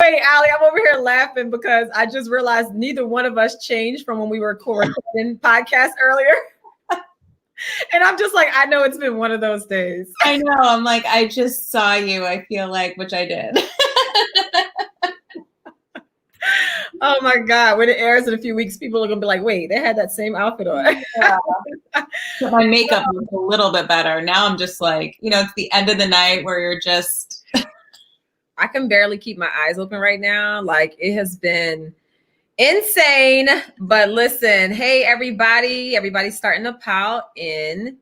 Wait, Allie, I'm over here laughing because I just realized neither one of us changed from when we were recording podcast earlier. And I'm just like, I know it's been one of those days. I know. I'm like, I just saw you, I feel like, which I did. Oh my God. When it airs in a few weeks, people are going to be like, wait, they had that same outfit on. Yeah. So my makeup looks a little bit better. Now I'm just like, it's the end of the night where you're just. I can barely keep my eyes open right now. Like, it has been insane. But listen, hey, everybody's starting to pile in.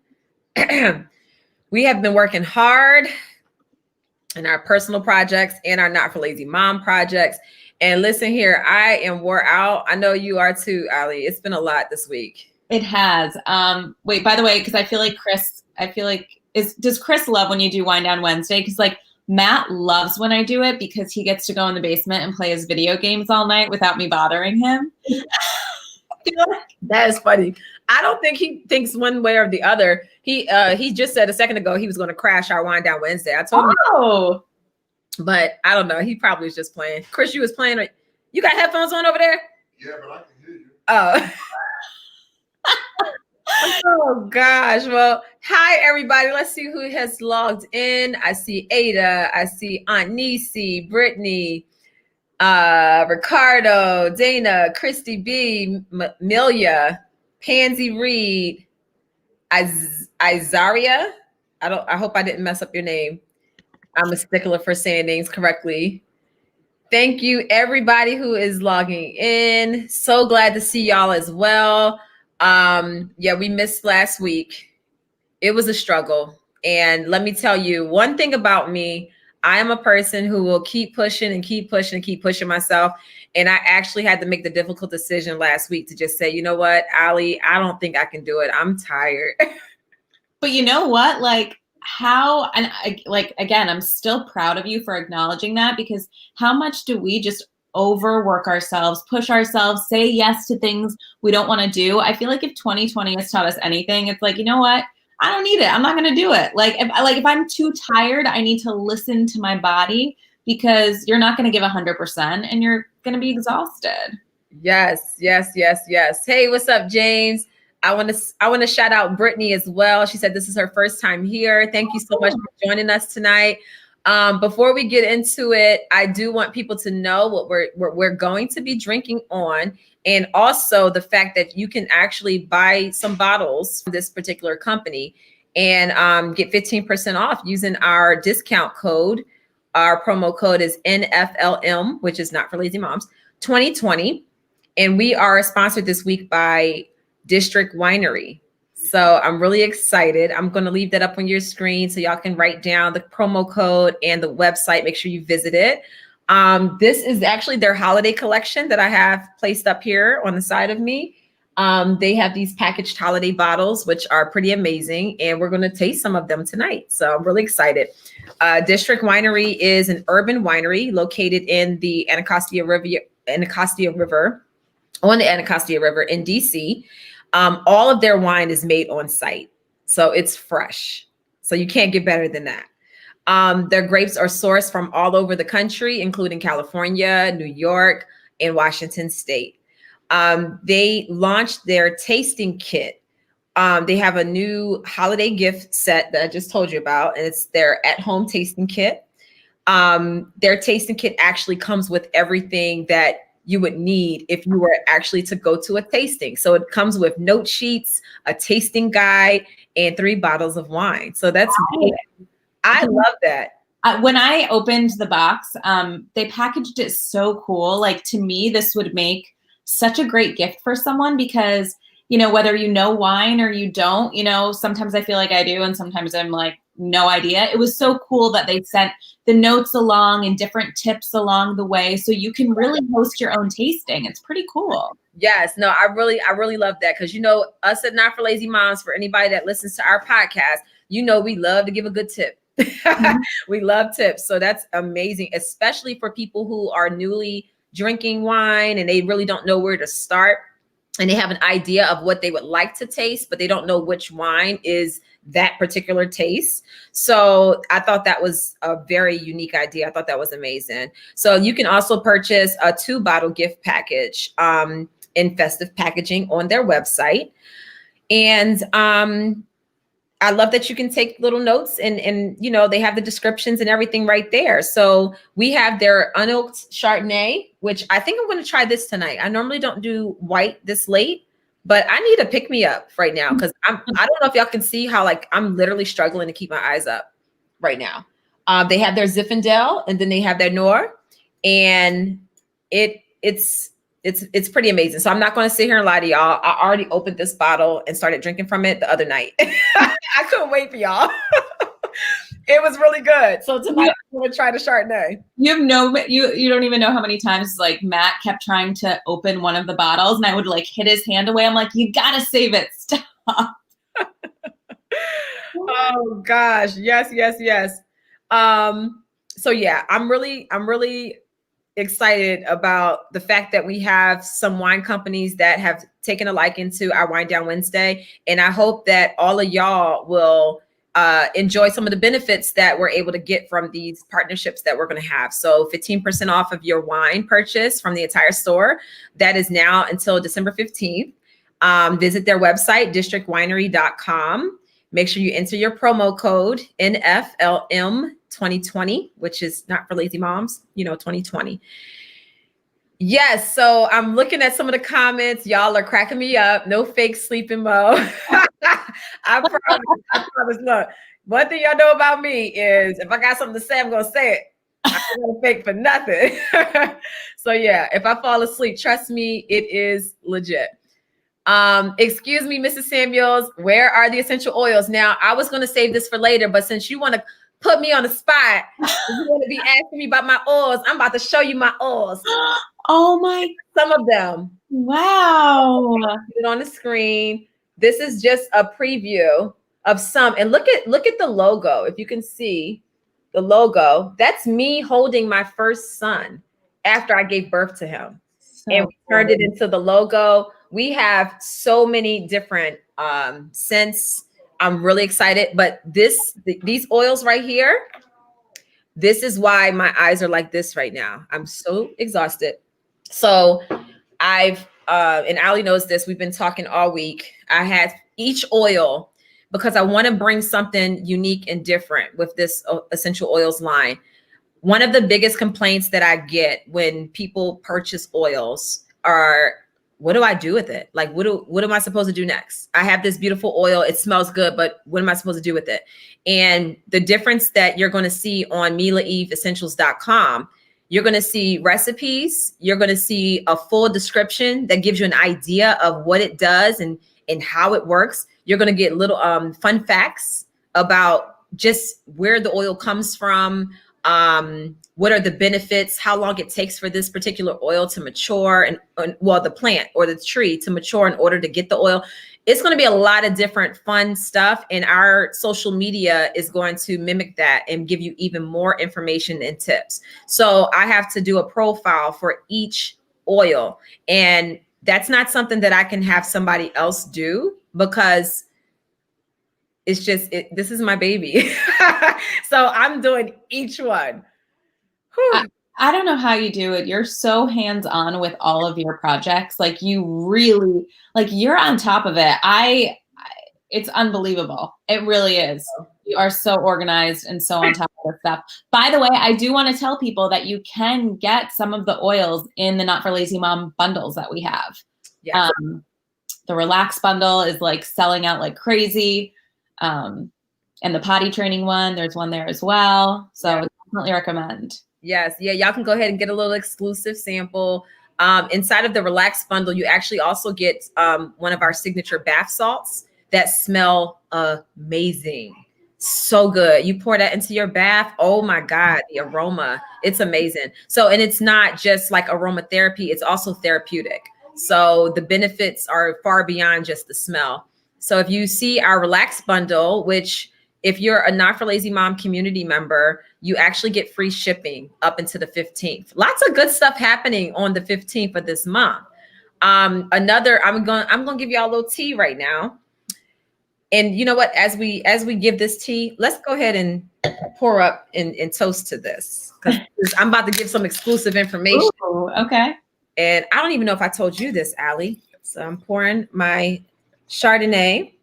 We have been working hard in our personal projects and our Not for Lazy Mom projects. And listen here, I am wore out. I know you are too, Allie. It's been a lot this week. It has. Wait, by the way, because I feel like does Chris love when you do Wind Down Wednesday? Because like Matt loves when I do it because he gets to go in the basement and play his video games all night without me bothering him. That is funny. I don't think he thinks one way or the other. He just said a second ago he was going to crash our Wind Down Wednesday. I told him. But I don't know. He probably was just playing. Chris, you was playing. You got headphones on over there? Yeah, but I can hear you. Oh. Oh, gosh. Well, hi, everybody. Let's see who has logged in. I see Ada. I see Aunt Nisi, Brittany, Ricardo, Dana, Christy B, Milia, Pansy Reed, Izaria. I hope I didn't mess up your name. I'm a stickler for saying names correctly. Thank you, everybody who is logging in. So glad to see y'all as well. Yeah, we missed last week. It was a struggle. And let me tell you one thing about me. I am a person who will keep pushing and keep pushing and keep pushing myself. And I actually had to make the difficult decision last week to just say, you know what, Allie, I don't think I can do it. I'm tired. But you know what? Again, I'm still proud of you for acknowledging that, because how much do we just overwork ourselves, push ourselves, say yes to things we don't want to do? I feel like if 2020 has taught us anything, it's like, you know what? I don't need it. I'm not going to do it. If I'm too tired, I need to listen to my body, because you're not going to give 100% and you're going to be exhausted. Yes. Hey, what's up, James? I want to shout out Brittany as well. She said this is her first time here. Thank you so much for joining us tonight. Before we get into it, I do want people to know what we're going to be drinking on, and also the fact that you can actually buy some bottles from this particular company and get 15% off using our discount code. Our promo code is NFLM, which is Not for Lazy Moms 2020, and we are sponsored this week by District Winery. So I'm really excited. I'm going to leave that up on your screen so y'all can write down the promo code and the website. Make sure you visit it. This is actually their holiday collection that I have placed up here on the side of me. They have these packaged holiday bottles, which are pretty amazing. And we're going to taste some of them tonight. So I'm really excited. District Winery is an urban winery located in the Anacostia River, on the Anacostia River in DC. All of their wine is made on site, so it's fresh. So you can't get better than that. Their grapes are sourced from all over the country, including California, New York, and Washington State. They launched their tasting kit. They have a new holiday gift set that I just told you about, and it's their at-home tasting kit. Their tasting kit actually comes with everything that you would need if you were actually to go to a tasting. So it comes with note sheets, a tasting guide, and 3 bottles of wine. So that's great. I love that. When I opened the box, they packaged it so cool. Like, to me, this would make such a great gift for someone, because, whether you know wine or you don't, sometimes I feel like I do, and sometimes I'm like, no idea. It was so cool that they sent the notes along and different tips along the way, so you can really host your own tasting. It's pretty cool. Yes, no, I really love that, because us at Not for Lazy Moms, for anybody that listens to our podcast, we love to give a good tip. We love tips, so that's amazing, especially for people who are newly drinking wine and they really don't know where to start. and they have an idea of what they would like to taste, but they don't know which wine is that particular taste. So I thought that was a very unique idea. I thought that was amazing. So you can also purchase a 2-bottle gift package in festive packaging on their website. And I love that you can take little notes and you know, they have the descriptions and everything right there. So we have their unoaked Chardonnay, which I think I'm going to try this tonight. I normally don't do white this late, but I need a pick me up right now because I don't know if y'all can see how like I'm literally struggling to keep my eyes up right now. They have their Zinfandel and then they have their Noir, and it's pretty amazing. So I'm not going to sit here and lie to y'all. I already opened this bottle and started drinking from it the other night. I couldn't wait for y'all. It was really good. So tonight I'm going to try the Chardonnay. You don't even know how many times like Matt kept trying to open one of the bottles and I would like hit his hand away. I'm like, you got to save it. Stop. Oh gosh. Yes. So yeah, I'm really excited about the fact that we have some wine companies that have taken a liking to our Wine Down Wednesday. And I hope that all of y'all will enjoy some of the benefits that we're able to get from these partnerships that we're going to have. So 15% off of your wine purchase from the entire store. That is now until December 15th. Visit their website, districtwinery.com. Make sure you enter your promo code NFLM 2020, which is not for lazy moms, 2020. Yes. So I'm looking at some of the comments. Y'all are cracking me up. No fake sleeping, Mo. I promise. Look, one thing y'all know about me is if I got something to say, I'm going to say it. I'm not going to fake for nothing. So yeah, if I fall asleep, trust me, it is legit. Excuse me, Mrs. Samuels, where are the essential oils? Now, I was going to save this for later, but since you want to put me on the spot, you want to be asking me about my oils, I'm about to show you my oils. Oh my. Some of them. Wow. Put it on the screen. This is just a preview of some. And look at the logo. If you can see the logo, that's me holding my first son after I gave birth to him. So and we turned it into the logo. We have so many different scents. I'm really excited. But these oils right here, this is why my eyes are like this right now. I'm so exhausted. So I've, and Ali knows this, we've been talking all week. I had each oil because I want to bring something unique and different with this essential oils line. One of the biggest complaints that I get when people purchase oils are, what do I do with it? Like, what am I supposed to do next? I have this beautiful oil. It smells good, but what am I supposed to do with it? And the difference that you're going to see on MilaEveEssentials.com, you're going to see recipes. You're going to see a full description that gives you an idea of what it does and how it works. You're going to get little fun facts about just where the oil comes from, what are the benefits, how long it takes for this particular oil to mature, and the plant or the tree to mature in order to get the oil. It's going to be a lot of different fun stuff, and our social media is going to mimic that and give you even more information and tips. So I have to do a profile for each oil, and that's not something that I can have somebody else do because it's just, this is my baby. So I'm doing each one. I don't know how you do it. You're so hands-on with all of your projects. Like you really, like you're on top of it. It's unbelievable. It really is. You are so organized and so on top of this stuff. By the way, I do want to tell people that you can get some of the oils in the Not for Lazy Mom bundles that we have. Yes. The Relax bundle is like selling out like crazy. And the potty training one, there's one there as well. So definitely recommend. Yes. Yeah. Y'all can go ahead and get a little exclusive sample. Inside of the Relax bundle, you actually also get one of our signature bath salts that smell amazing. So good. You pour that into your bath. Oh my God, the aroma. It's amazing. So, and it's not just like aromatherapy, it's also therapeutic. So the benefits are far beyond just the smell. So if you see our Relax bundle, which if you're a Not for Lazy Mom community member, you actually get free shipping up into the 15th. Lots of good stuff happening on the 15th of this month. I'm gonna give y'all a little tea right now. And you know what? As we give this tea, let's go ahead and pour up and toast to this, because I'm about to give some exclusive information. Ooh, okay. And I don't even know if I told you this, Allie. So I'm pouring my Chardonnay.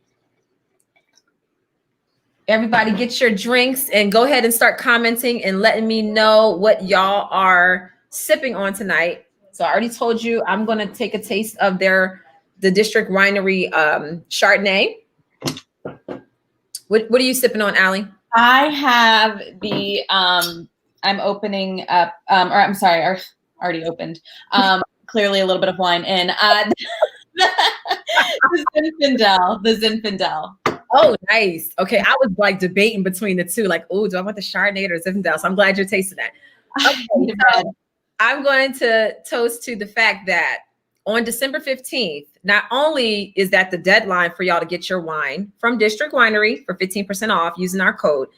Everybody get your drinks and go ahead and start commenting and letting me know what y'all are sipping on tonight. So I already told you I'm going to take a taste of the District Winery Chardonnay. What are you sipping on, Allie? I have the, I'm opening up, or I'm sorry, already opened. Clearly a little bit of wine in. The Zinfandel. Oh, nice. Okay, I was like debating between the two, like, oh, do I want the Chardonnay or Zinfandel? So I'm glad you're tasting that. Okay, so I'm going to toast to the fact that on December 15th, not only is that the deadline for y'all to get your wine from District Winery for 15% off using our code,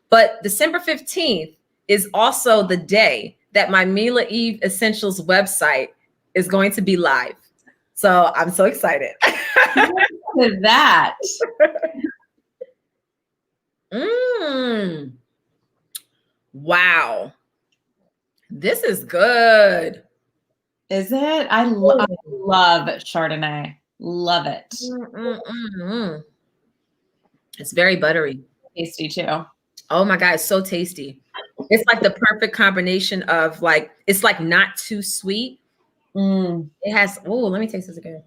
but December 15th is also the day that my Mila Eve Essentials website is going to be live. So I'm so excited. Look at that. Wow. This is good. Is it? I love Chardonnay. Love it. It's very buttery. Tasty too. Oh my God, it's so tasty. It's like the perfect combination of like, it's like not too sweet. It has, let me taste this again.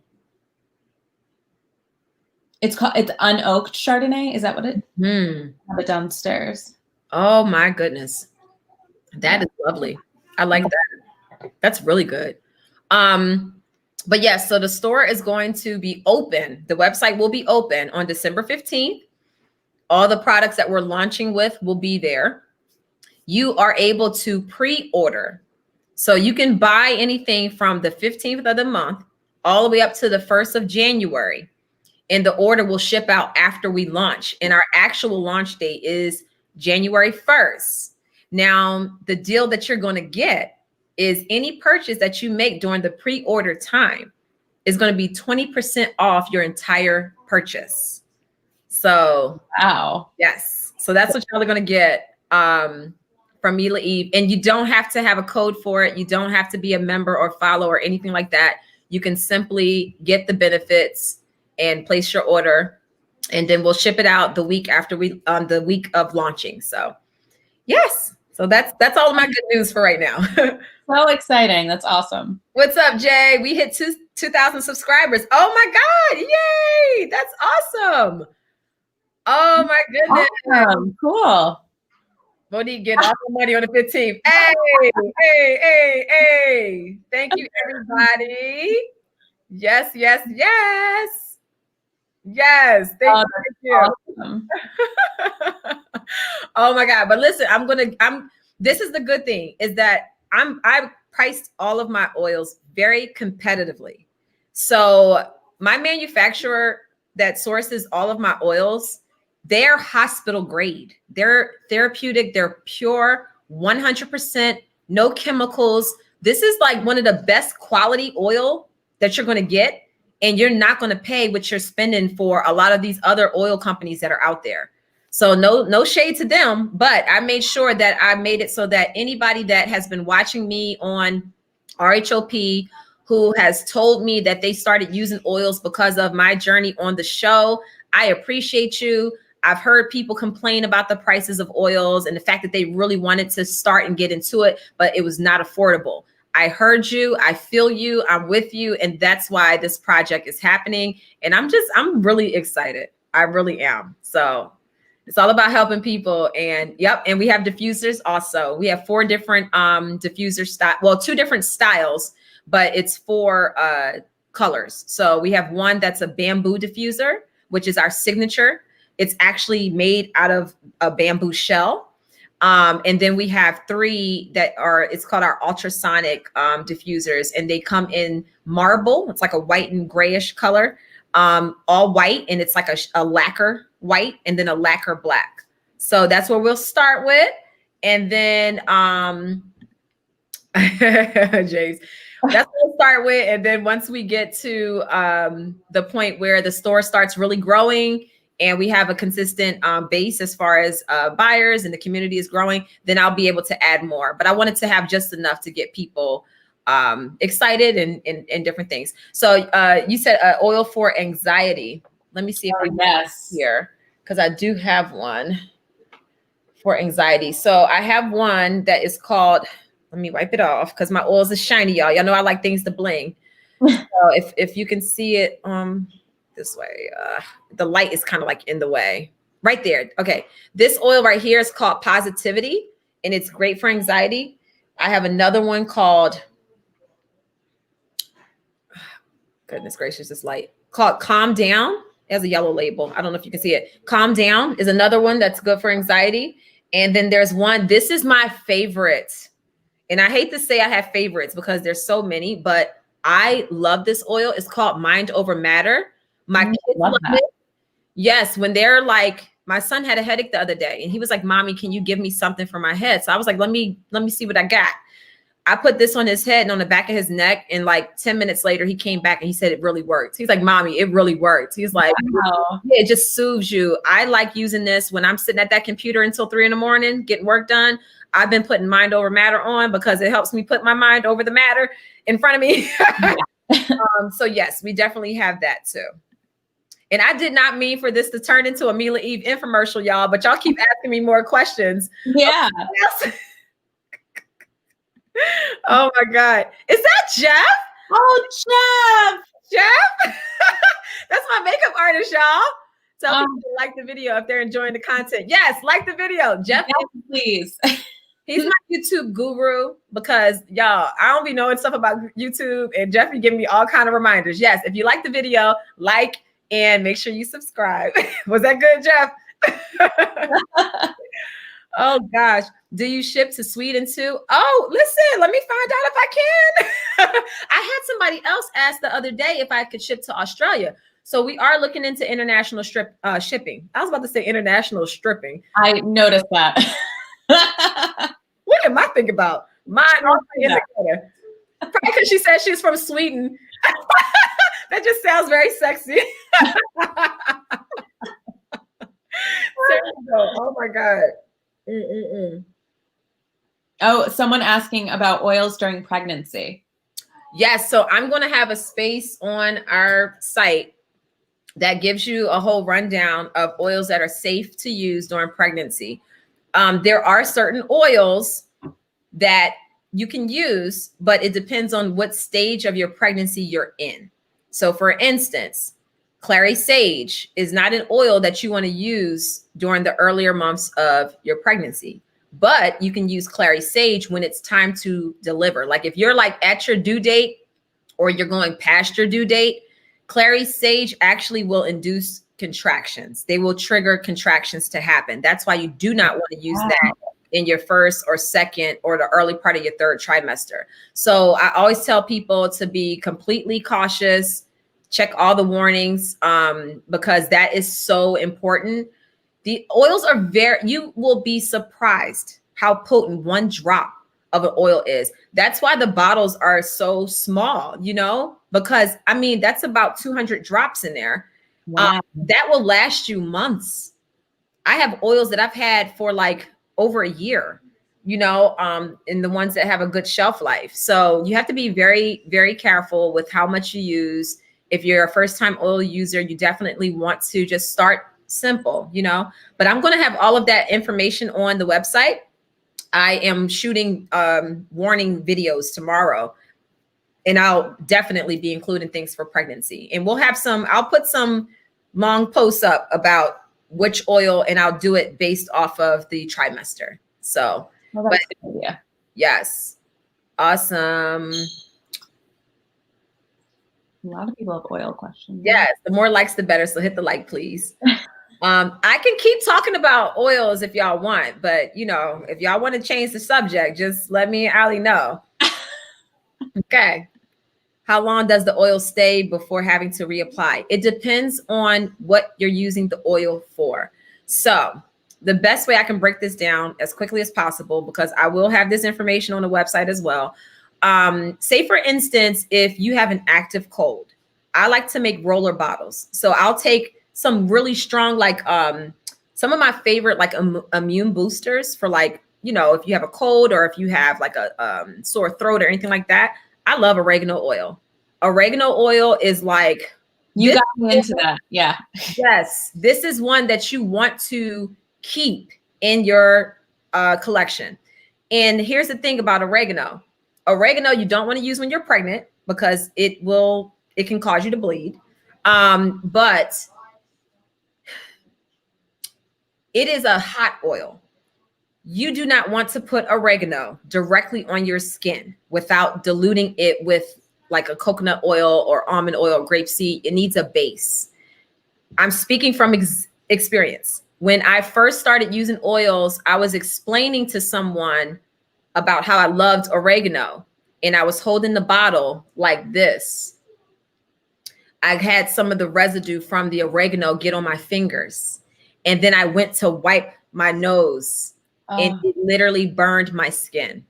It's unoaked Chardonnay. Is that what it? Have it downstairs. Oh my goodness. That is lovely. I like that. That's really good. But yes, so the store is going to be open. The website will be open on December 15th. All the products that we're launching with will be there. You are able to pre-order. So you can buy anything from the 15th of the month all the way up to the 1st of January. And the order will ship out after we launch. And our actual launch date is January 1st. Now, the deal that you're going to get is any purchase that you make during the pre-order time is going to be 20% off your entire purchase. So, wow. Yes. So that's what y'all are going to get from Mila Eve. And you don't have to have a code for it. You don't have to be a member or follow or anything like that. You can simply get the benefits and place your order, and then we'll ship it out the week after the week of launching. So yes. So that's all of my good news for right now. So exciting. That's awesome. What's up, Jay? We hit 2,000 subscribers. Oh my God. Yay. That's awesome. Oh my goodness. Awesome. Cool. Monique get all the money on the 15th. Hey. Thank you, everybody. Yes. Thank you. Awesome. Oh my God. But listen, this is the good thing is that I've priced all of my oils very competitively. So my manufacturer that sources all of my oils, they're hospital grade. They're therapeutic. They're pure, 100%, no chemicals. This is like one of the best quality oil that you're going to get. And you're not going to pay what you're spending for a lot of these other oil companies that are out there. So no shade to them, but I made sure that I made it so that anybody that has been watching me on RHOP, who has told me that they started using oils because of my journey on the show, I appreciate you. I've heard people complain about the prices of oils and the fact that they really wanted to start and get into it, but it was not affordable. I heard you. I feel you. I'm with you. And that's why this project is happening. And I'm really excited. I really am. So it's all about helping people. And yep. And we have diffusers also. We have 4 different diffuser style. Well, 2 different styles, but it's 4 colors. So we have one that's a bamboo diffuser, which is our signature. It's actually made out of a bamboo shell. And then we have 3 that it's called our ultrasonic diffusers, and they come in marble. It's like a white and grayish color, all white. And it's like a lacquer white and then a lacquer black. So that's what we'll start with. And then, James, That's what we'll start with. And then once we get to the point where the store starts really growing and we have a consistent base as far as buyers and the community is growing, then I'll be able to add more. But I wanted to have just enough to get people excited and different things. So you said oil for anxiety. Let me see if we yes here, because I do have one for anxiety. So I have one that is called, let me wipe it off because my oils is shiny, y'all. Y'all know I like things to bling. So if you can see it this way, the light is kind of like in the way. Right there. Okay. This oil right here is called Positivity, and it's great for anxiety. I have another one called, goodness gracious, this light, called Calm Down. It has a yellow label. I don't know if you can see it. Calm Down is another one that's good for anxiety. And then there's one, this is my favorite. And I hate to say I have favorites because there's so many, but I love this oil. It's called Mind Over Matter. My kids love it. Yes, when they're like, my son had a headache the other day and he was like, Mommy, can you give me something for my head? So I was like, let me see what I got. I put this on his head and on the back of his neck. And like 10 minutes later, he came back and he said, it really worked. He's like, Mommy, it really worked. He's like, wow. Yeah, it just soothes you. I like using this when I'm sitting at that computer until 3 a.m, getting work done. I've been putting Mind Over Matter on because it helps me put my mind over the matter in front of me. So yes, we definitely have that too. And I did not mean for this to turn into a Mila Eve infomercial, y'all, but y'all keep asking me more questions. Yeah. Oh my God. Is that Jeff? Oh, Jeff? That's my makeup artist, y'all. Tell people to like the video if they're enjoying the content. Yes, like the video. Jeff, yes, please. He's my YouTube guru because y'all, I don't be knowing stuff about YouTube, and Jeff be giving me all kind of reminders. Yes, if you like the video, like and make sure you subscribe. Was that good, Jeff? Oh gosh. Do you ship to Sweden too? Oh, listen, let me find out if I can. I had somebody else ask the other day if I could ship to Australia. So we are looking into international shipping. I was about to say international stripping. I noticed that. What am I thinking about? Mine indicator. Probably because she said she's from Sweden. That just sounds very sexy. Oh my God. Oh, someone asking about oils during pregnancy. Yes, so I'm going to have a space on our site that gives you a whole rundown of oils that are safe to use during pregnancy. There are certain oils that you can use, but it depends on what stage of your pregnancy you're in. So for instance, clary sage is not an oil that you want to use during the earlier months of your pregnancy, but you can use clary sage when it's time to deliver. Like if you're like at your due date or you're going past your due date, clary sage actually will induce contractions. They will trigger contractions to happen. That's why you do not want to use that in your first or second or the early part of your third trimester. So I always tell people to be completely cautious, check all the warnings, because that is so important. The oils are you will be surprised how potent one drop of an oil is. That's why the bottles are so small, you know, because I mean, that's about 200 drops in there. Wow. That will last you months. I have oils that I've had for like over a year, you know, and the ones that have a good shelf life. So you have to be very, very careful with how much you use. If you're a first-time oil user, you definitely want to just start simple, you know, but I'm going to have all of that information on the website. I am shooting warning videos tomorrow, and I'll definitely be including things for pregnancy. And we'll have I'll put some long posts up about which oil, and I'll do it based off of the trimester. So, well, that's a good idea. Yes. Awesome. A lot of people have oil questions. Yes. The more likes, the better. So hit the like, please. I can keep talking about oils if y'all want, but you know, if y'all want to change the subject, just let me and Ali know. Okay. How long does the oil stay before having to reapply? It depends on what you're using the oil for. So the best way I can break this down as quickly as possible, because I will have this information on the website as well. Say for instance, if you have an active cold, I like to make roller bottles. So I'll take some really strong, like some of my favorite like immune boosters for like, you know, if you have a cold or if you have like a sore throat or anything like that. I love oregano oil. Oregano oil is like, you got me into that. Yeah. Yes, this is one that you want to keep in your collection. And here's the thing about oregano. Oregano you don't want to use when you're pregnant because it can cause you to bleed. But it is a hot oil. You do not want to put oregano directly on your skin without diluting it with like a coconut oil or almond oil, grapeseed. It needs a base. I'm speaking from experience. When I first started using oils, I was explaining to someone about how I loved oregano, and I was holding the bottle like this. I had some of the residue from the oregano get on my fingers, and then I went to wipe my nose, and it literally burned my skin.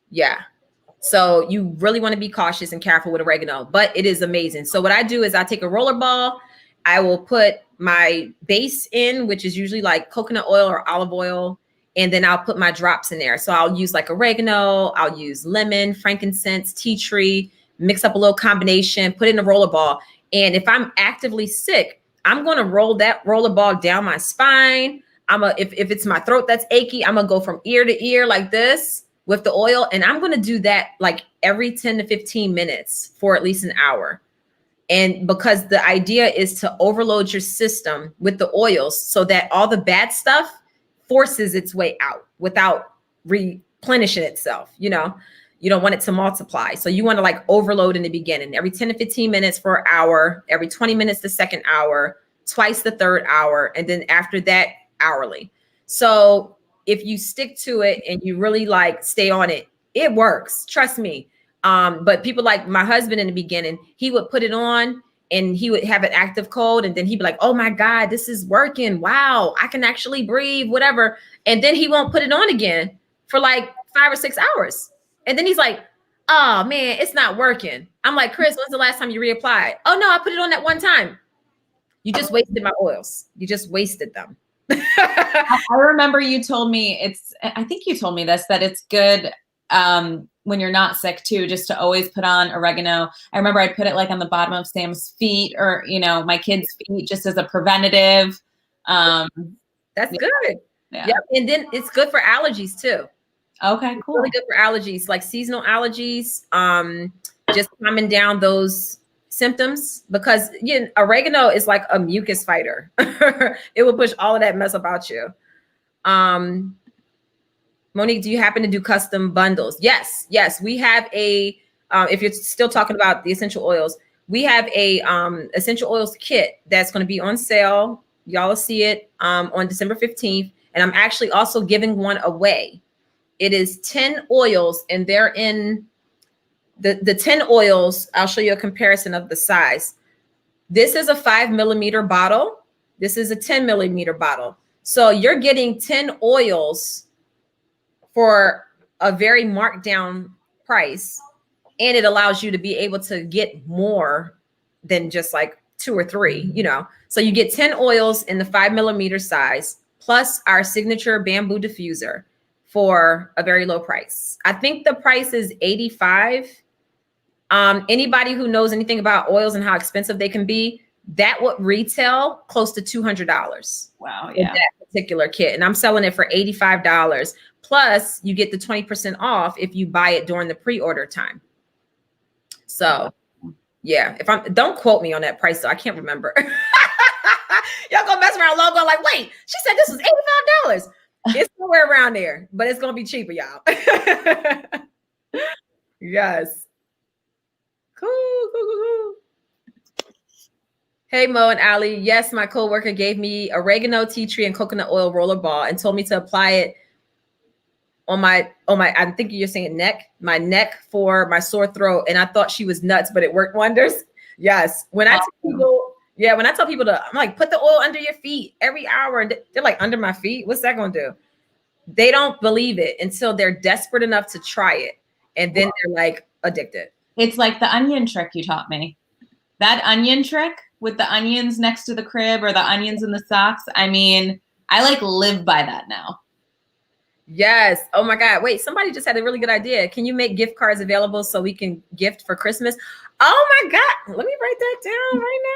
Yeah. So you really want to be cautious and careful with oregano, but it is amazing. So what I do is I take a roller ball, I will put my base in, which is usually like coconut oil or olive oil, and then I'll put my drops in there. So I'll use like oregano, I'll use lemon, frankincense, tea tree, mix up a little combination, put it in a roller ball. And if I'm actively sick, I'm going to roll that roller ball down my spine. If it's my throat that's achy, I'm gonna go from ear to ear like this with the oil. And I'm going to do that like every 10 to 15 minutes for at least an hour. And because the idea is to overload your system with the oils so that all the bad stuff forces its way out without replenishing itself. You know, you don't want it to multiply. So you want to like overload in the beginning, every 10 to 15 minutes for an hour, every 20 minutes the second hour, twice the third hour. And then after that, hourly. So if you stick to it and you really like stay on it, it works. Trust me. But people like my husband in the beginning, he would put it on and he would have an active cold. And then he'd be like, oh my God, this is working. Wow, I can actually breathe, whatever. And then he won't put it on again for like 5 or 6 hours. And then he's like, oh man, it's not working. I'm like, Chris, when's the last time you reapplied? Oh no, I put it on that one time. You just wasted my oils. You just wasted them. I remember you told me I think you told me this, that it's good when you're not sick too, just to always put on oregano. I remember I put it like on the bottom of Sam's feet or, you know, my kids' feet just as a preventative. That's good. Yeah. Yep. And then it's good for allergies too. Okay, cool. It's really good for allergies, like seasonal allergies, just calming down those symptoms, because you know, oregano is like a mucus fighter. It will push all of that mess about you. Monique, do you happen to do custom bundles? Yes, we have a, if you're still talking about the essential oils, we have a essential oils kit that's going to be on sale. Y'all will see it on December 15th. And I'm actually also giving one away. It is 10 oils, and they're in the 10 oils. I'll show you a comparison of the size. This is a 5 millimeter bottle. This is a 10 millimeter bottle. So you're getting 10 oils for a very marked down price. And it allows you to be able to get more than just like 2 or 3, you know. So you get 10 oils in the 5 millimeter size, plus our signature bamboo diffuser for a very low price. I think the price is $85. Anybody who knows anything about oils and how expensive they can be, that would retail close to $200. Wow, yeah. That particular kit. And I'm selling it for $85. Plus you get the 20% off if you buy it during the pre-order time. So yeah, don't quote me on that price though. I can't remember. Y'all gonna mess around logo like, wait, she said this was $85. It's somewhere around there, but it's gonna be cheaper, y'all. Yes. Cool. Hey, Mo and Ali. Yes, my coworker gave me oregano, tea tree, and coconut oil roller ball and told me to apply it on my, I'm thinking you're saying my neck for my sore throat. And I thought she was nuts, but it worked wonders. Yes. When I tell people to, I'm like, put the oil under your feet every hour. And they're like, under my feet? What's that going to do? They don't believe it until they're desperate enough to try it. and then they're like addicted. It's like the onion trick you taught me. That onion trick with the onions next to the crib or the onions in the socks. I mean, I like live by that now. Yes. Oh my God. Wait, somebody just had a really good idea. Can you make gift cards available so we can gift for Christmas? Oh my God. Let me write that down right now.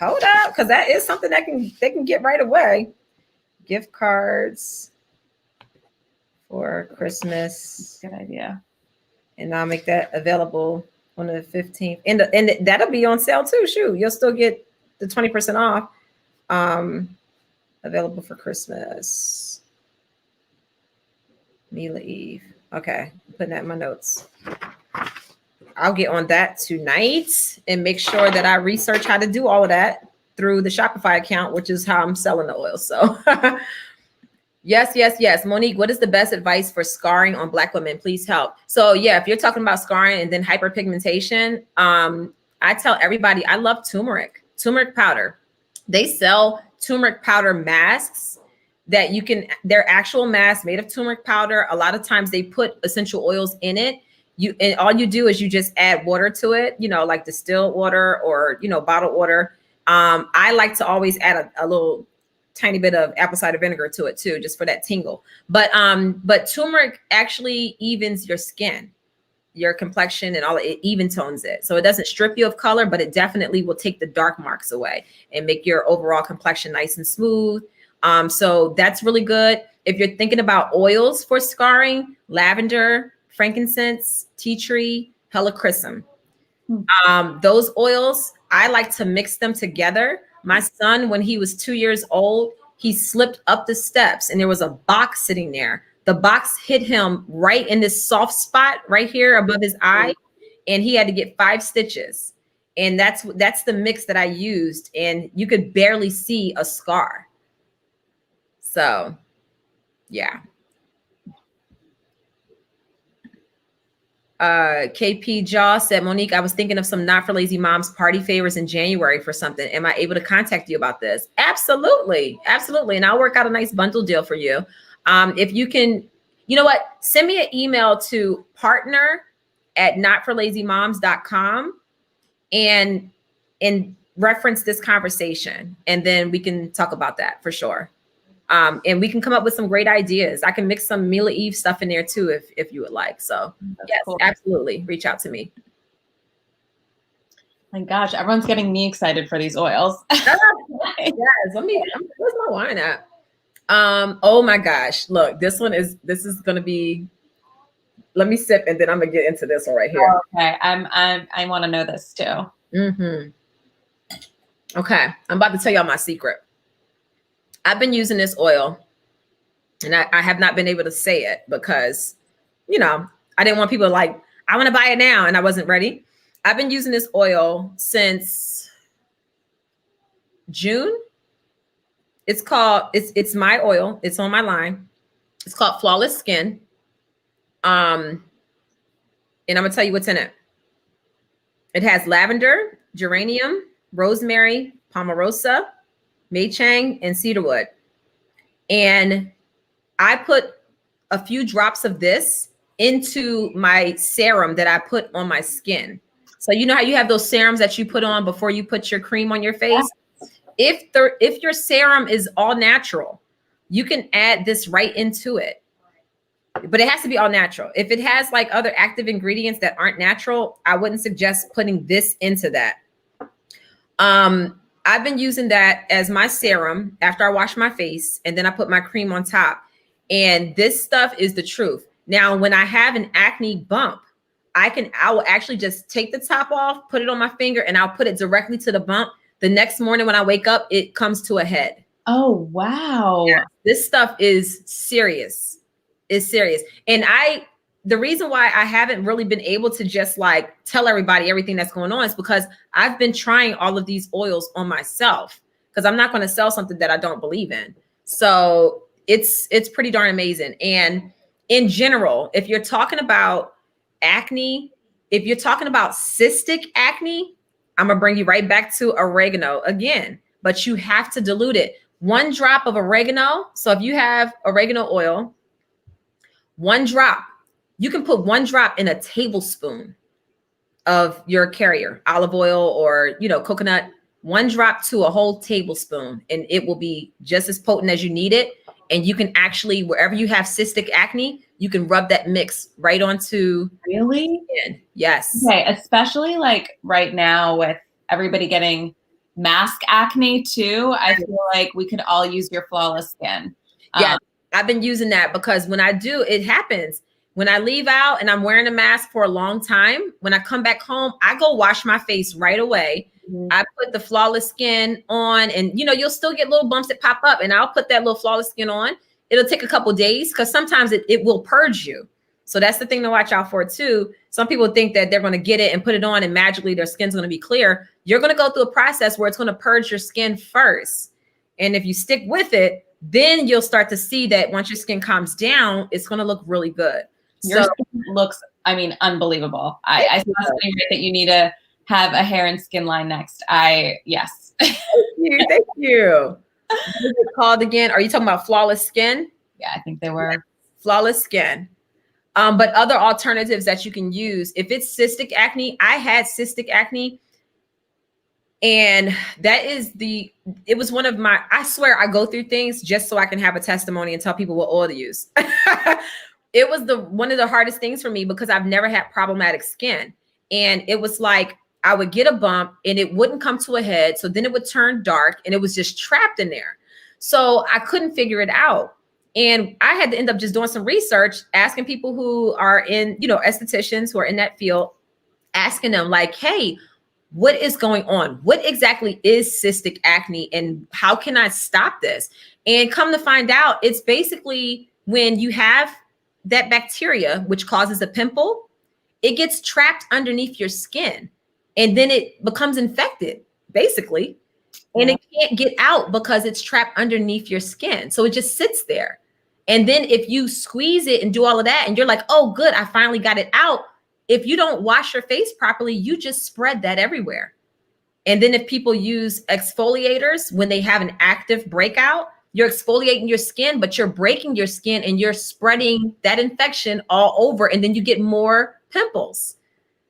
Hold up. Because that is something that they can get right away. Gift cards for Christmas. Good idea. And I'll make that available on the 15th. And that'll be on sale too. Shoot, you'll still get the 20% off. Available for Christmas. Mila Eve. Okay, putting that in my notes. I'll get on that tonight and make sure that I research how to do all of that through the Shopify account, which is how I'm selling the oil. So yes. Monique, what is the best advice for scarring on Black women? Please help. So yeah, if you're talking about scarring and then hyperpigmentation, I tell everybody I love turmeric powder. They sell turmeric powder masks that you can, they're actual masks made of turmeric powder. A lot of times they put essential oils in it. And all you do is you just add water to it, like distilled water or, bottled water. I like to always add a little tiny bit of apple cider vinegar to it too, just for that tingle. But turmeric actually evens your skin, your complexion, and all. It even tones it. So it doesn't strip you of color, but it definitely will take the dark marks away and make your overall complexion nice and smooth. So that's really good. If you're thinking about oils for scarring, lavender, frankincense, tea tree, helichrysum. Those oils, I like to mix them together. My son, when he was 2 years old, he slipped up the steps and there was a box sitting there. The box hit him right in this soft spot right here above his eye. And he had to get 5 stitches. And that's the mix that I used. And you could barely see a scar. So, yeah. KP Jaw said, Monique, I was thinking of some Not for Lazy Moms party favors in January for something. Am I able to contact you about this? Absolutely. And I'll work out a nice bundle deal for you. If you can, you know what? Send me an email to partner@notforlazymoms.com and reference this conversation. And then we can talk about that for sure. And we can come up with some great ideas. I can mix some Mila Eve stuff in there too, if you would like. So yes, cool. Absolutely. Reach out to me. My gosh, everyone's getting me excited for these oils. Yes, where's my wine at? Oh my gosh, look, this is gonna be, let me sip and then I'm gonna get into this one right here. Oh, okay, I want to know this too. Okay, I'm about to tell y'all my secret. I've been using this oil and I have not been able to say it because, I didn't want people like, I want to buy it now. And I wasn't ready. I've been using this oil since June. It's my oil. It's on my line. It's called Flawless Skin. And I'm going to tell you what's in it. It has lavender, geranium, rosemary, pomarosa, Maychang, and cedarwood. And I put a few drops of this into my serum that I put on my skin. So you know how you have those serums that you put on before you put your cream on your face? If your serum is all natural, you can add this right into it. But it has to be all natural. If it has like other active ingredients that aren't natural, I wouldn't suggest putting this into that. I've been using that as my serum after I wash my face, and then I put my cream on top. And this stuff is the truth. Now, when I have an acne bump, I will actually just take the top off, put it on my finger, and I'll put it directly to the bump. The next morning when I wake up, it comes to a head. Oh, wow. Yeah, this stuff is serious. It's serious. And the reason why I haven't really been able to just like tell everybody everything that's going on is because I've been trying all of these oils on myself, because I'm not going to sell something that I don't believe in. So it's pretty darn amazing. And in general, if you're talking about acne, if you're talking about cystic acne, I'm going to bring you right back to oregano again, but you have to dilute it. 1 drop of oregano. So if you have oregano oil, 1 drop You can put 1 drop in a tablespoon of your carrier, olive oil or, coconut, 1 drop to a whole tablespoon, and it will be just as potent as you need it. And you can actually, wherever you have cystic acne, you can rub that mix right onto. Really? Skin. Yes. Okay, especially like right now with everybody getting mask acne too. I feel like we could all use your flawless skin. Yeah, I've been using that because when I do, it happens. When I leave out and I'm wearing a mask for a long time, when I come back home, I go wash my face right away. I put the flawless skin on, and you'll still get little bumps that pop up, and I'll put that little flawless skin on. It'll take a couple days because sometimes it will purge you. So that's the thing to watch out for too. Some people think that they're going to get it and put it on and magically their skin's going to be clear. You're going to go through a process where it's going to purge your skin first. And if you stick with it, then you'll start to see that once your skin calms down, it's going to look really good. Your skin looks, unbelievable. I saw something that you need to have a hair and skin line next. Yes. Thank you. What is it called again? Are you talking about flawless skin? Yeah, I think they were. Flawless skin. But other alternatives that you can use, if it's cystic acne, I had cystic acne. And it was one of my, I swear I go through things just so I can have a testimony and tell people what oil to use. It was one of the hardest things for me because I've never had problematic skin. And it was like, I would get a bump and it wouldn't come to a head. So then it would turn dark and it was just trapped in there. So I couldn't figure it out. And I had to end up just doing some research, asking people who are in, estheticians who are in that field, asking them like, hey, what is going on? What exactly is cystic acne and how can I stop this? And come to find out, it's basically when you have that bacteria, which causes a pimple, it gets trapped underneath your skin and then it becomes infected, basically. And it can't get out because it's trapped underneath your skin. So it just sits there. And then if you squeeze it and do all of that and you're like, oh, good, I finally got it out. If you don't wash your face properly, you just spread that everywhere. And then if people use exfoliators when they have an active breakout, you're exfoliating your skin, but you're breaking your skin and you're spreading that infection all over. And then you get more pimples.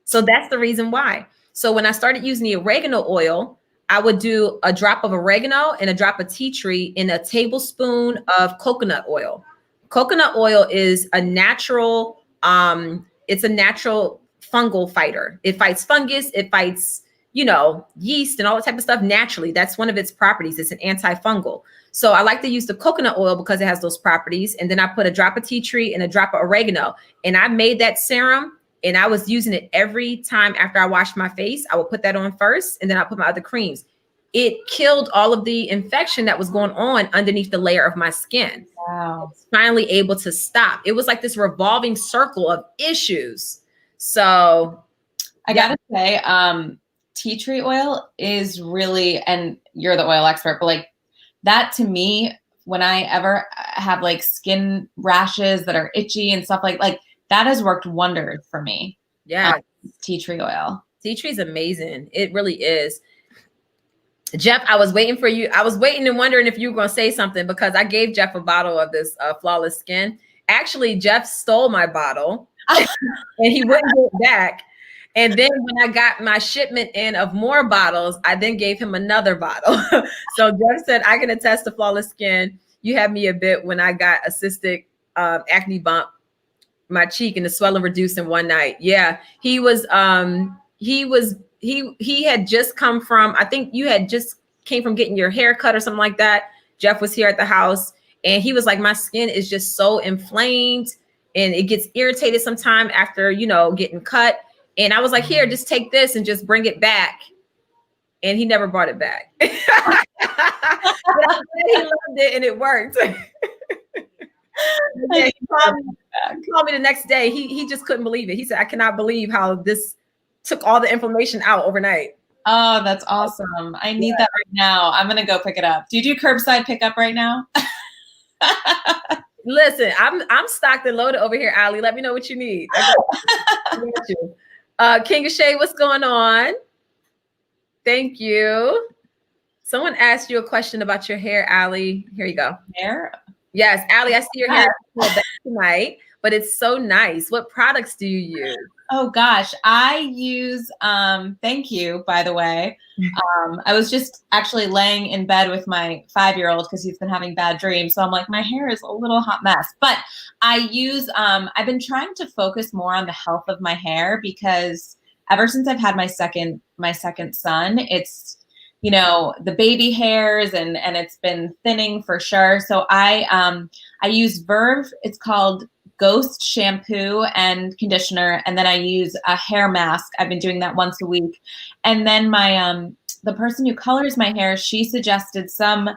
So that's the reason why. So when I started using the oregano oil, I would do a drop of oregano and a drop of tea tree in a tablespoon of coconut oil. Coconut oil is a natural, it's a natural fungal fighter. It fights fungus, it fights, yeast and all that type of stuff naturally. That's one of its properties. It's an antifungal. So I like to use the coconut oil because it has those properties. And then I put a drop of tea tree and a drop of oregano. And I made that serum and I was using it every time after I washed my face. I would put that on first and then I put my other creams. It killed all of the infection that was going on underneath the layer of my skin. Wow. I was finally able to stop. It was like this revolving circle of issues. So I gotta say, tea tree oil is really, and you're the oil expert, but like that to me, when I ever have like skin rashes that are itchy and stuff like that has worked wonders for me. Yeah. Tea tree oil. Tea tree is amazing. It really is. Jeff, I was waiting for you. I was waiting and wondering if you were going to say something because I gave Jeff a bottle of this flawless skin. Actually, Jeff stole my bottle and he wouldn't give it back. And then when I got my shipment in of more bottles, I then gave him another bottle. So Jeff said, I can attest to flawless skin. You had me a bit when I got a cystic acne bump, my cheek, and the swelling reduced in one night. Yeah, he had just come from, I think you had just came from getting your hair cut or something like that. Jeff was here at the house and he was like, my skin is just so inflamed and it gets irritated sometime after, getting cut. And I was like, here, just take this and just bring it back. And he never brought it back. But he loved it and it worked. Yeah, he called me the next day. He just couldn't believe it. He said, I cannot believe how this took all the inflammation out overnight. Oh, that's awesome. I need that right now. I'm going to go pick it up. Do you do curbside pickup right now? Listen, I'm stocked and loaded over here, Ali. Let me know what you need. I got you. King of Shade, what's going on? Thank you. Someone asked you a question about your hair, Ali. Here you go. Hair? Yes, Allie, I see your hair back tonight, but it's so nice. What products do you use? Oh gosh, I use, thank you, by the way. I was just actually laying in bed with my 5-year-old because he's been having bad dreams. So I'm like, my hair is a little hot mess. But I use, I've been trying to focus more on the health of my hair because ever since I've had my second son, it's, you know, the baby hairs and it's been thinning for sure. So I use Verve. It's called Ghost shampoo and conditioner, and then I use a hair mask. I've been doing that once a week. And then my the person who colors my hair, she suggested some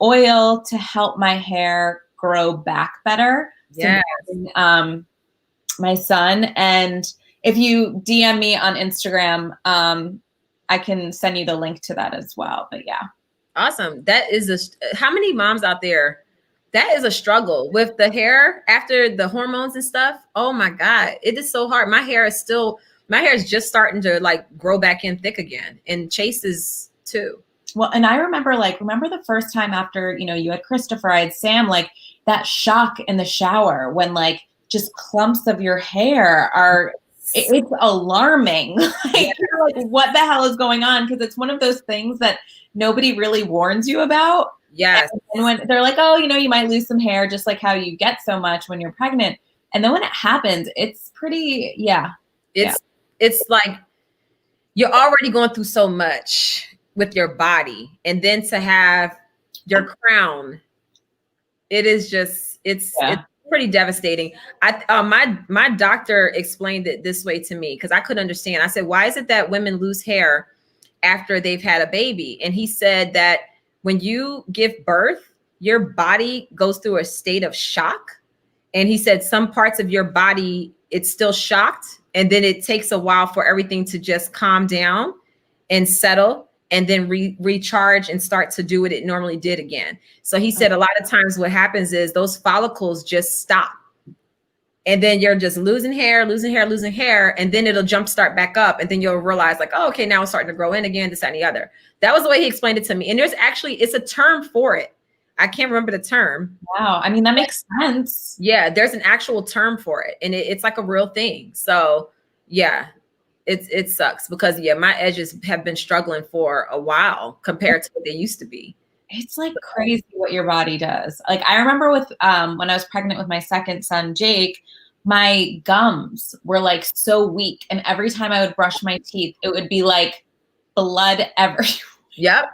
oil to help my hair grow back better. Yeah. So, my son, and if you DM me on Instagram, I can send you the link to that as well. But yeah. Awesome. That is how many moms out there, that is a struggle with the hair after the hormones and stuff. Oh my God. It is so hard. My hair is just starting to like grow back in thick again, and Chase's too. Well, and I remember the first time after, you know, you had Christopher, I had Sam, like that shock in the shower when like just clumps of your hair are, it's alarming. Like, you're like, what the hell is going on? Because it's one of those things that nobody really warns you about. Yes. And when they're like, oh, you know, you might lose some hair, just like how you get so much when you're pregnant. And then when it happens, it's pretty, It's like you're already going through so much with your body, and then to have your crown, it is just, it's pretty devastating. My doctor explained it this way to me because I couldn't understand. I said, why is it that women lose hair after they've had a baby? And he said that when you give birth, your body goes through a state of shock. And he said some parts of your body, it's still shocked. And then it takes a while for everything to just calm down and settle, and then recharge and start to do what it normally did again. So he said a lot of times what happens is those follicles just stop. And then you're just losing hair. And then it'll jumpstart back up. And then you'll realize like, oh, okay, now it's starting to grow in again, this, that, and the other. That was the way he explained it to me. And it's a term for it. I can't remember the term. Wow. I mean, that makes sense. Yeah, there's an actual term for it. And it's like a real thing. So yeah, it sucks because my edges have been struggling for a while compared to what they used to be. It's like crazy what your body does. Like I remember with when I was pregnant with my second son, Jake, my gums were like so weak. And every time I would brush my teeth, it would be like blood everywhere. Yep.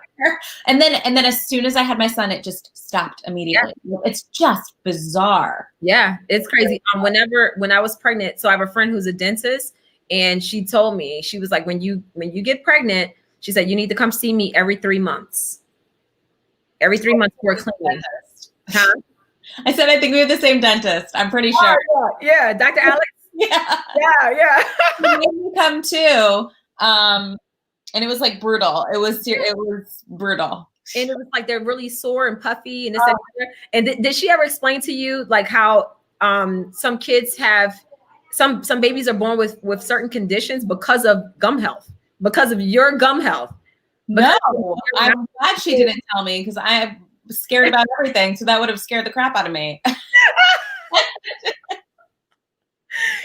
And then as soon as I had my son, it just stopped immediately. Yep. It's just bizarre. Yeah, it's crazy. When I was pregnant, so I have a friend who's a dentist, and she told me, she was like, when you get pregnant, she said, you need to come see me every 3 months. Every 3 months for a cleaning. Huh? I said, I think we have the same dentist. I'm pretty sure. Yeah, Dr. Alex. Yeah. He made me come too. And it was like brutal. It was brutal. And it was like they're really sore and puffy and this and that. And did she ever explain to you like how some kids have some babies are born with certain conditions because of gum health, because of your gum health? No, I'm glad she didn't tell me because I was scared about everything. So that would have scared the crap out of me.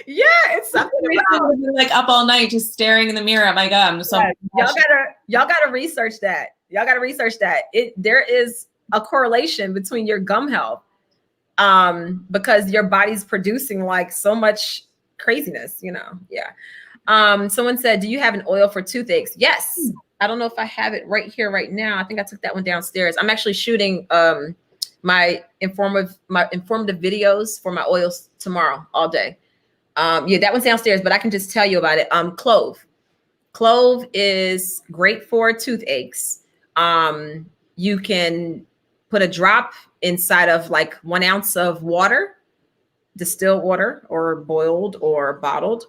Yeah, it's something about like up all night just staring in the mirror at my gums. So y'all gotta research that. There is a correlation between your gum health, because your body's producing like so much craziness, you know. Yeah. Someone said, do you have an oil for toothaches? Yes. I don't know if I have it right here right now. I think I took that one downstairs. I'm actually shooting my informative videos for my oils tomorrow all day. Yeah, that one's downstairs, but I can just tell you about it. Clove. Clove is great for toothaches. You can put a drop inside of like 1 ounce of water, distilled water or boiled or bottled,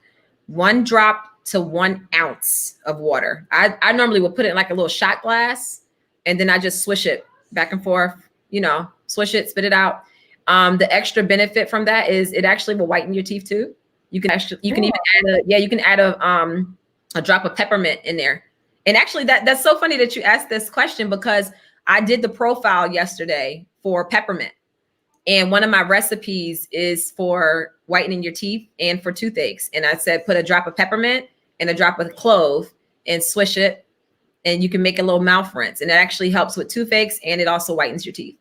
1 drop to 1 ounce of water. I normally will put it in like a little shot glass, and then I just swish it back and forth, you know, swish it, spit it out. The extra benefit from that is it actually will whiten your teeth too. You can even add a drop of peppermint in there. And actually that's so funny that you asked this question because I did the profile yesterday for peppermint. And one of my recipes is for whitening your teeth and for toothaches. And I said, put a drop of peppermint and a drop of clove and swish it. And you can make a little mouth rinse. And it actually helps with toothaches and it also whitens your teeth.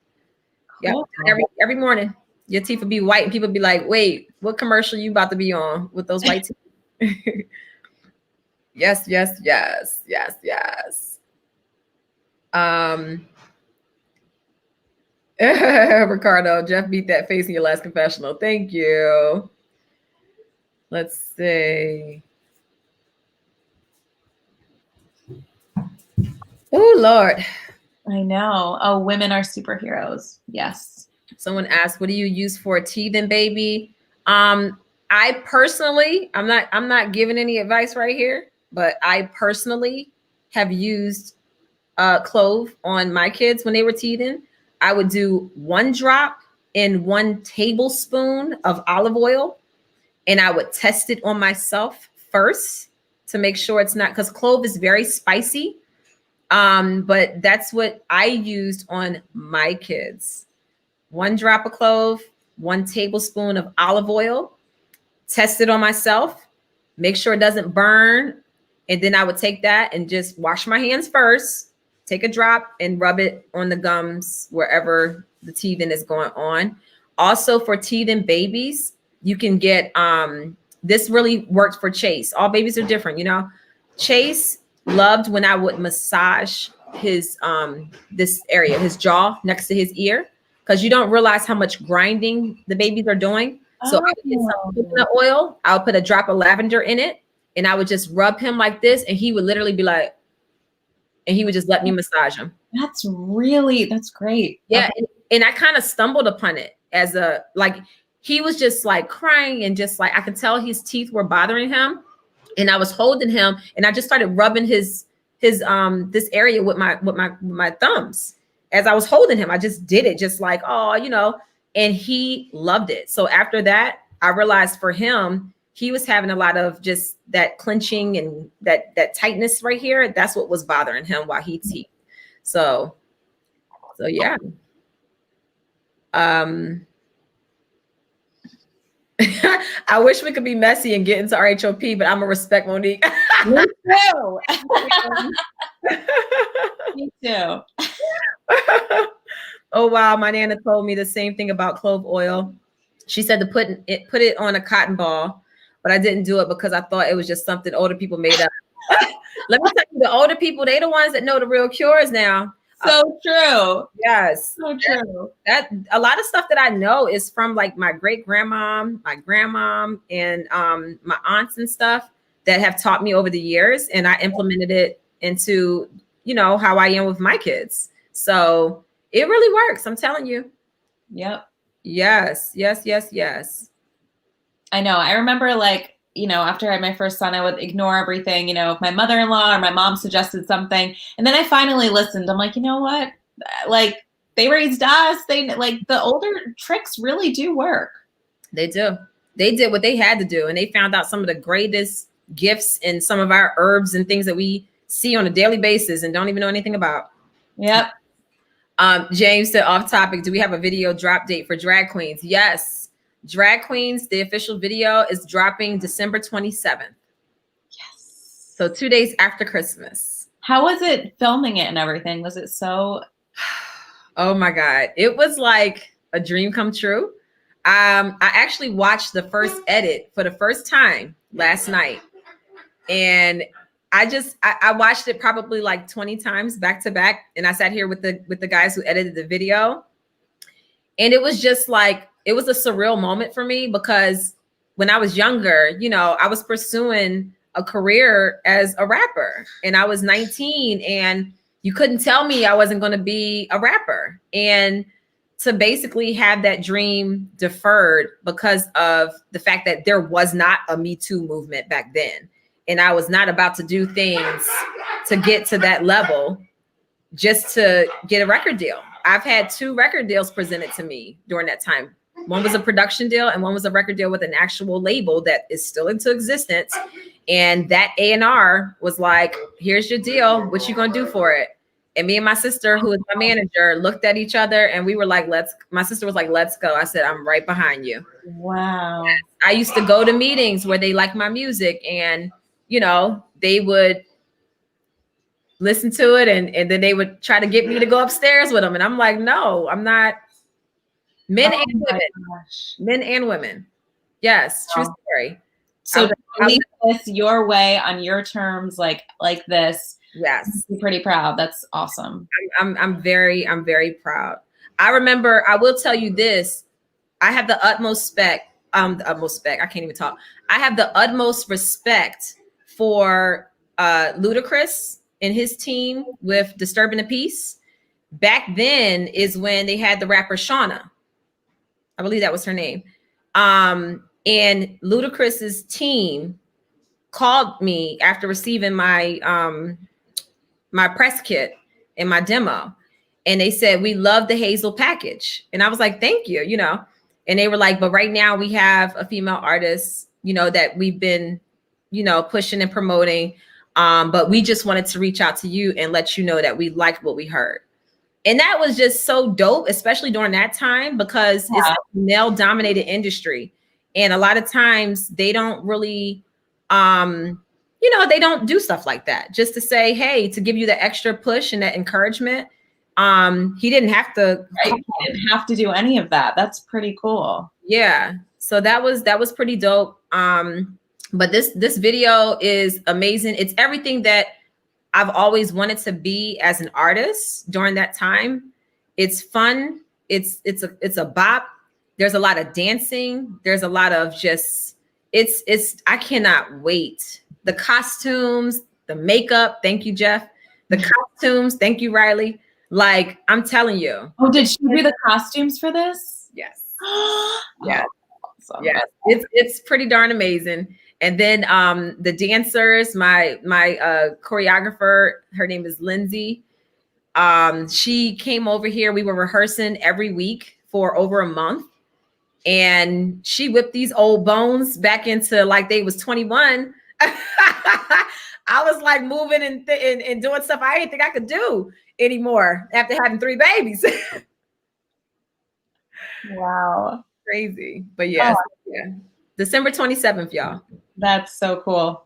Cool. Yeah. Every morning, your teeth will be white and people be like, wait, what commercial you about to be on with those white teeth? Yes. Ricardo, Jeff beat that face in your last confessional. Thank you. Let's see. Oh, Lord. I know. Oh, women are superheroes. Yes. Someone asked, what do you use for a teething baby? I personally, I'm not giving any advice right here, but I personally have used clove on my kids when they were teething. I would do 1 drop in 1 tablespoon of olive oil, and I would test it on myself first to make sure it's not, because clove is very spicy. But that's what I used on my kids. 1 drop of clove, 1 tablespoon of olive oil, test it on myself, make sure it doesn't burn. And then I would take that and just wash my hands first, take a drop and rub it on the gums, wherever the teething is going on. Also for teething babies, you can get, this really works for Chase. All babies are different, you know. Chase loved when I would massage his, this area, his jaw next to his ear, because you don't realize how much grinding the babies are doing. So I would get some coconut oil, I'll put a drop of lavender in it, and I would just rub him like this, and he would literally be like, and he would just let me massage him. That's great. Yeah. Okay. And I kind of stumbled upon it as a, like, he was just like crying and just like, I could tell his teeth were bothering him. And I was holding him and I just started rubbing his this area with my thumbs. As I was holding him, I just did it just like, oh, you know, and he loved it. So after that, I realized for him, he was having a lot of just that clenching and that tightness right here. That's what was bothering him while he teethed. So yeah. I wish we could be messy and get into RHOP, but I'm gonna respect Monique. Me too. Me too. Oh wow, my Nana told me the same thing about clove oil. She said to put it on a cotton ball, but I didn't do it because I thought it was just something older people made up. Let me tell you, the older people, they the ones that know the real cures now. So true. Yes. So true. That a lot of stuff that I know is from like my great grandma, my grandmom, and my aunts and stuff that have taught me over the years, and I implemented it into, you know, how I am with my kids. So it really works. I'm telling you. Yep. Yes. I know. I remember, like, you know, after I had my first son, I would ignore everything, you know, if my mother-in-law or my mom suggested something. And then I finally listened. I'm like, you know what? Like, they raised us. They, like, the older tricks really do work. They do. They did what they had to do. And they found out some of the greatest gifts in some of our herbs and things that we see on a daily basis and don't even know anything about. Yep. James said, off topic, do we have a video drop date for drag queens? Yes. Drag Queens, the official video is dropping December 27th. Yes. So 2 days after Christmas. How was it filming it and everything? Was it so? Oh my God. It was like a dream come true. I actually watched the first edit for the first time last night. And I watched it probably like 20 times back to back. And I sat here with the guys who edited the video. And it was just like, it was a surreal moment for me because when I was younger, you know, I was pursuing a career as a rapper and I was 19 and you couldn't tell me I wasn't going to be a rapper. And to basically have that dream deferred because of the fact that there was not a Me Too movement back then. And I was not about to do things to get to that level just to get a record deal. I've had 2 record deals presented to me during that time. One was a production deal and one was a record deal with an actual label that is still into existence. And that A&R was like, here's your deal. What you gonna do for it? And me and my sister, who is my manager, looked at each other and we were like, my sister was like, let's go. I said, I'm right behind you. Wow. I used to go to meetings where they liked my music and, you know, they would listen to it and then they would try to get me to go upstairs with them. And I'm like, no, I'm not. Men and women. Gosh. Men and women. Yes, true story. So to leave this your way on your terms, like this. Yes. I'm pretty proud. That's awesome. I'm very proud. I remember, I will tell you this. I have the utmost respect. I can't even talk. I have the utmost respect for Ludacris and his team with Disturbing the Peace. Back then is when they had the rapper Shauna. I believe that was her name. And Ludacris's team called me after receiving my my press kit and my demo. And they said, we love the Hazel package. And I was like, thank you, you know. And they were like, but right now we have a female artist, you know, that we've been, you know, pushing and promoting. But we just wanted to reach out to you and let you know that we liked what we heard. And that was just so dope, especially during that time, because it's a male-dominated industry. And a lot of times they don't really, you know, they don't do stuff like that. Just to say, hey, to give you the extra push and that encouragement. He didn't have to. Right. He didn't have to do any of that. That's pretty cool. Yeah. So that was pretty dope. But this video is amazing. It's everything that I've always wanted to be as an artist during that time. It's fun. It's a bop. There's a lot of dancing. There's a lot of just, I cannot wait. The costumes, the makeup. Thank you, Jeff. The costumes. Thank you, Riley. Like, I'm telling you. Oh, did she do the costumes for this? Yes. Yes. Awesome. Yes. It's pretty darn amazing. And then the dancers, my choreographer, her name is Lindsay. She came over here. We were rehearsing every week for over a month. And she whipped these old bones back into like they was 21. I was like moving and doing stuff I didn't think I could do anymore after having 3 babies. Wow. Crazy. But yes, yeah. December 27th, y'all. That's so cool.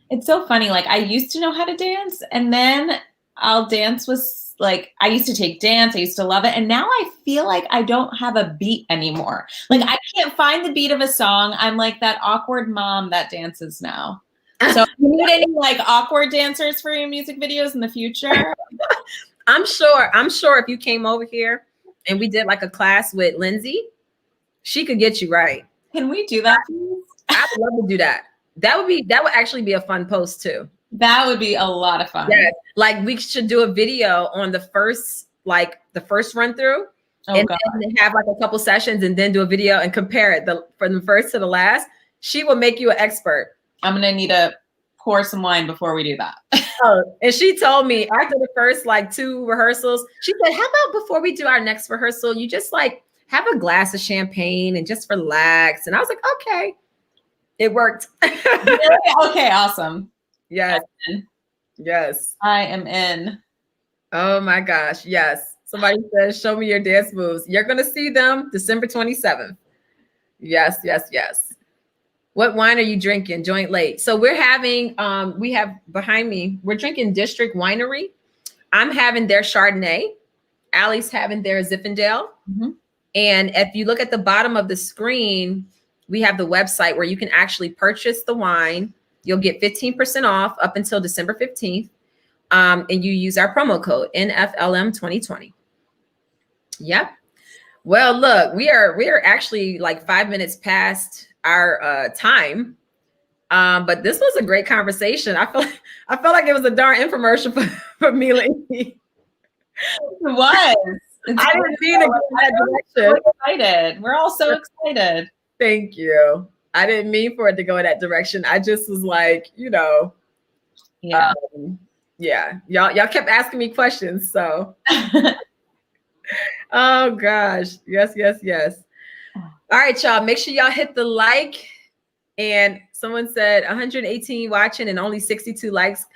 It's so funny. Like, I used to know how to dance, and then I'll dance with, like, I used to take dance. I used to love it. And now I feel like I don't have a beat anymore. Like, I can't find the beat of a song. I'm like that awkward mom that dances now. So you need any like awkward dancers for your music videos in the future? I'm sure if you came over here and we did like a class with Lindsay, she could get you right. Can we do that, please? I would love to do that. That would actually be a fun post too. That would be a lot of fun. Yeah, like we should do a video on the first run through, and then have like a couple sessions, and then do a video and compare it from the first to the last. She will make you an expert. I'm gonna need to pour some wine before we do that. Oh, and she told me after the first like 2 rehearsals, she said, "How about before we do our next rehearsal, you just like have a glass of champagne and just relax?" And I was like, "Okay." It worked. Okay, awesome. Yes. Yes. I am in. Oh my gosh. Yes. Somebody says, show me your dance moves. You're going to see them December 27th. Yes, yes, yes. What wine are you drinking? Joint late. So we're having, we have behind me, we're drinking District Winery. I'm having their Chardonnay. Allie's having their Zinfandel. Mm-hmm. And if you look at the bottom of the screen, we have the website where you can actually purchase the wine. You'll get 15% off up until December 15th. And you use our promo code NFLM 2020. Yep. Well, look, we are actually like 5 minutes past our time. But this was a great conversation. I felt like it was a darn infomercial for Mila. It was. I didn't mean to go in that direction. So excited. We're all so excited. Thank you. I didn't mean for it to go in that direction. I just was like, you know, yeah. Y'all kept asking me questions. So, oh gosh. Yes, yes, yes. All right, y'all. Make sure y'all hit the like. And someone said 118 watching and only 62 likes.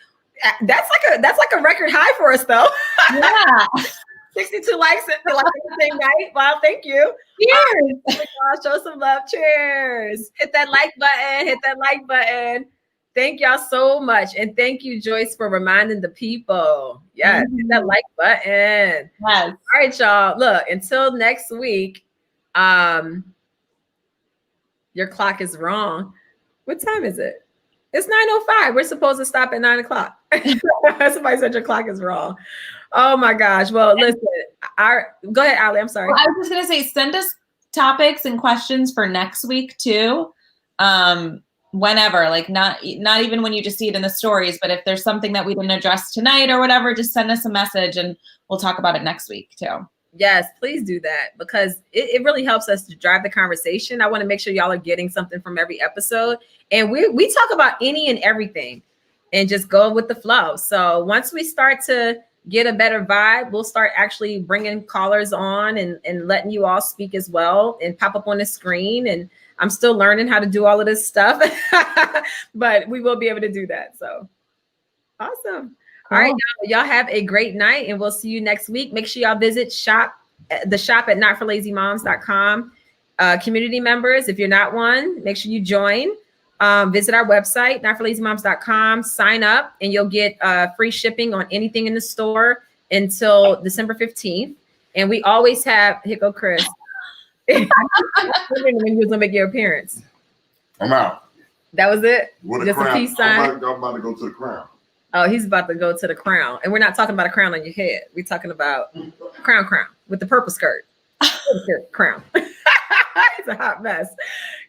That's like a record high for us though. Yeah. 62 likes like the same night. Wow, thank you. Cheers. Show some love. Cheers. Hit that like button. Hit that like button. Thank y'all so much. And thank you, Joyce, for reminding the people. Yes, hit that like button. Yes. All right, y'all. Look, until next week. Your clock is wrong. What time is it? It's 9:05. We're supposed to stop at 9 o'clock. Somebody said your clock is wrong. Oh my gosh. Well, listen, go ahead, Ali. I'm sorry. Well, I was just gonna say, send us topics and questions for next week too. Whenever, like not even when you just see it in the stories, but if there's something that we didn't address tonight or whatever, just send us a message and we'll talk about it next week too. Yes, please do that because it really helps us to drive the conversation. I want to make sure y'all are getting something from every episode. And we talk about any and everything and just go with the flow. So once we start to get a better vibe, we'll start actually bringing callers on and letting you all speak as well and pop up on the screen. And I'm still learning how to do all of this stuff, but we will be able to do that. So awesome. All right, y'all have a great night and we'll see you next week. Make sure y'all visit the shop at notforlazymoms.com. Community members, if you're not one, make sure you join. Visit our website, notforlazymoms.com, sign up and you'll get free shipping on anything in the store until December 15th. And we always have, here go Chris. When you was gonna make your appearance. I'm out. That was it? With just a crown. A peace sign? I'm about to go to the crown. Oh, he's about to go to the crown. And we're not talking about a crown on your head. We're talking about crown with the purple skirt. Crown. It's a hot mess.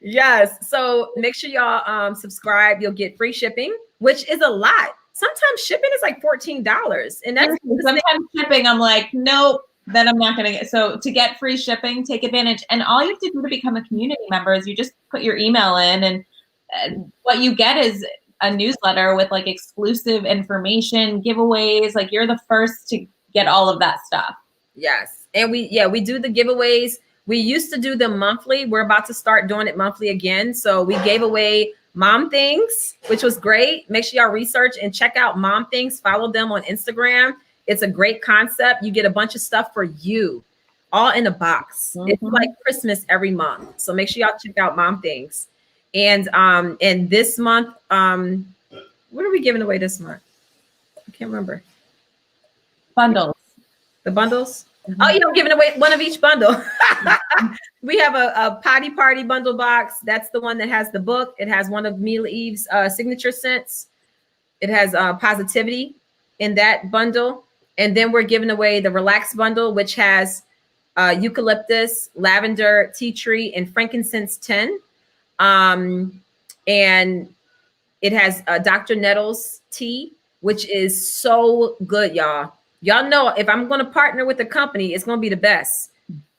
Yes. So make sure y'all subscribe. You'll get free shipping, which is a lot. Sometimes shipping is like $14. And that's sometimes shipping, I'm like, nope, then I'm not going to get. So to get free shipping, take advantage. And all you have to do to become a community member is you just put your email in and what you get is a newsletter with like exclusive information, giveaways. Like you're the first to get all of that stuff. Yes. And we do the giveaways. We used to do them monthly. We're about to start doing it monthly again. So we gave away mom things, which was great. Make sure y'all research and check out mom things. Follow them on Instagram. It's a great concept. You get a bunch of stuff for you all in a box. Mm-hmm. It's like Christmas every month. So make sure y'all check out mom things. And this month, what are we giving away this month? I can't remember. Bundles. The bundles? Mm-hmm. Oh, I'm giving away one of each bundle. We have a potty party bundle box. That's the one that has the book. It has one of Mila Eve's signature scents. It has positivity in that bundle. And then we're giving away the relax bundle, which has eucalyptus, lavender, tea tree, and frankincense 10. And it has Dr. Nettles tea, which is so good, y'all. Y'all know if I'm going to partner with a company, it's going to be the best.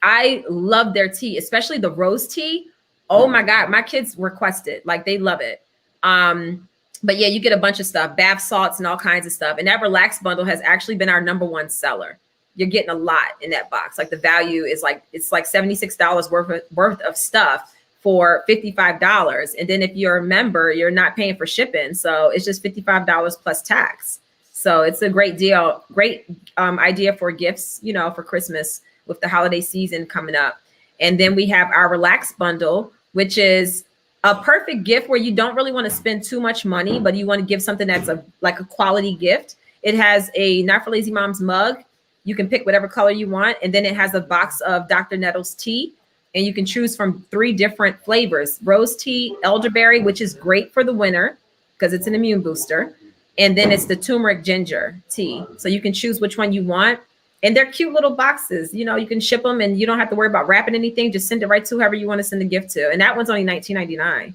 I love their tea, especially the rose tea. Oh my God, my kids request it. Like they love it. But yeah, you get a bunch of stuff, bath salts and all kinds of stuff. And that relax bundle has actually been our #1 seller. You're getting a lot in that box. Like the value is it's like $76 worth of stuff for $55. And then if you're a member, you're not paying for shipping. So it's just $55 plus tax. So it's a great deal, great idea for gifts, for Christmas with the holiday season coming up. And then we have our relax bundle, which is a perfect gift where you don't really want to spend too much money, but you want to give something that's like a quality gift. It has a Not for Lazy Moms mug. You can pick whatever color you want. And then it has a box of Dr. Nettles tea. And you can choose from 3 different flavors: rose tea, elderberry, which is great for the winter because it's an immune booster. And then it's the turmeric ginger tea. So you can choose which one you want. And they're cute little boxes. You can ship them and you don't have to worry about wrapping anything. Just send it right to whoever you want to send the gift to. And that one's only $19.99.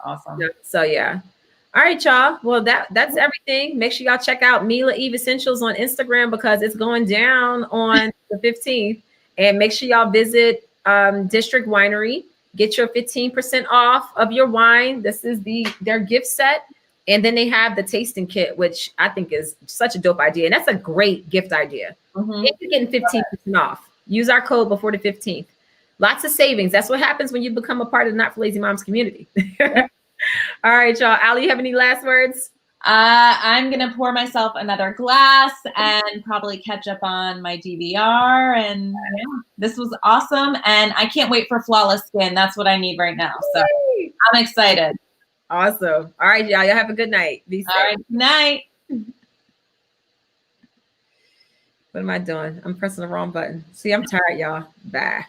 Awesome. So yeah. All right, y'all. Well, that's everything. Make sure y'all check out Mila Eve Essentials on Instagram because it's going down on the 15th. And make sure y'all visit District Winery. Get your 15% off of your wine. This is their gift set. And then they have the tasting kit, which I think is such a dope idea. And that's a great gift idea. Mm-hmm. If you're getting 15% off, use our code before the 15th. Lots of savings. That's what happens when you become a part of the Not for Lazy Moms community. All right, y'all. Ali, you have any last words? I'm gonna pour myself another glass and probably catch up on my DVR. And yeah, this was awesome, and I can't wait for flawless skin. That's what I need right now. So I'm excited. Awesome. All right, y'all. Y'all have a good night. Be safe. All right, good night. What am I doing? I'm pressing the wrong button. See, I'm tired, y'all. Bye.